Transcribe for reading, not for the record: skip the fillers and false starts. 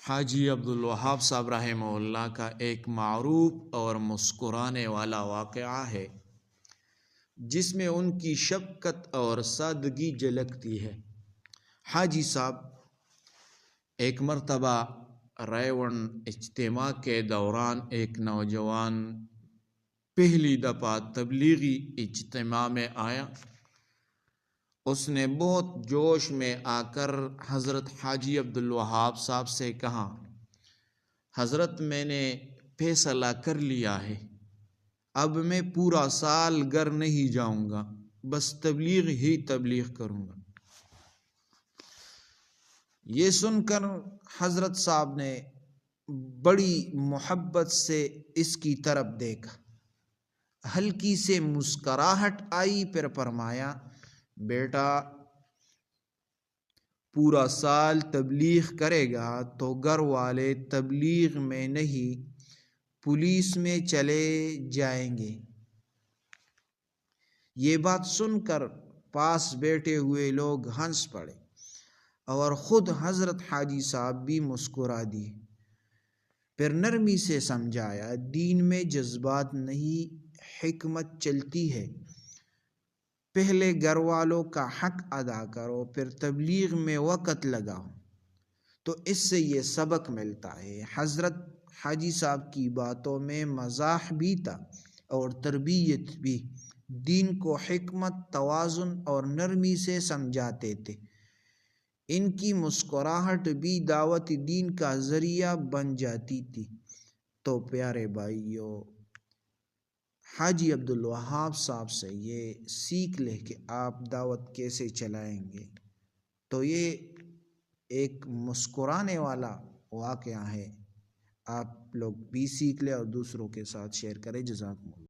حاجی عبدالوہاب صاحب رحمہ اللہ کا ایک معروف اور مسکرانے والا واقعہ ہے جس میں ان کی شفقت اور سادگی جھلکتی ہے۔ حاجی صاحب ایک مرتبہ ریون اجتماع کے دوران ایک نوجوان پہلی دفعہ تبلیغی اجتماع میں آیا۔ اس نے بہت جوش میں آ کر حضرت حاجی عبدالوہاب صاحب سے کہا، حضرت میں نے فیصلہ کر لیا ہے، اب میں پورا سال گھر نہیں جاؤں گا، بس تبلیغ ہی تبلیغ کروں گا۔ یہ سن کر حضرت صاحب نے بڑی محبت سے اس کی طرف دیکھا، ہلکی سے مسکراہٹ آئی، پھر فرمایا، بیٹا پورا سال تبلیغ کرے گا تو گھر والے تبلیغ میں نہیں پولیس میں چلے جائیں گے۔ یہ بات سن کر پاس بیٹھے ہوئے لوگ ہنس پڑے اور خود حضرت حاجی صاحب بھی مسکرا دیے۔ پھر نرمی سے سمجھایا، دین میں جذبات نہیں حکمت چلتی ہے، پہلے گھر والوں کا حق ادا کرو، پھر تبلیغ میں وقت لگاؤ، تو اس سے یہ سبق ملتا ہے۔ حضرت حاجی صاحب کی باتوں میں مزاح بھی تھا اور تربیت بھی، دین کو حکمت، توازن اور نرمی سے سمجھاتے تھے۔ ان کی مسکراہٹ بھی دعوت دین کا ذریعہ بن جاتی تھی۔ تو پیارے بھائیوں، حاجی عبدالوہاب صاحب سے یہ سیکھ لے کہ آپ دعوت کیسے چلائیں گے، تو یہ ایک مسکرانے والا واقعہ ہے۔ آپ لوگ بھی سیکھ لیں اور دوسروں کے ساتھ شیئر کریں۔ جزاکم اللہ۔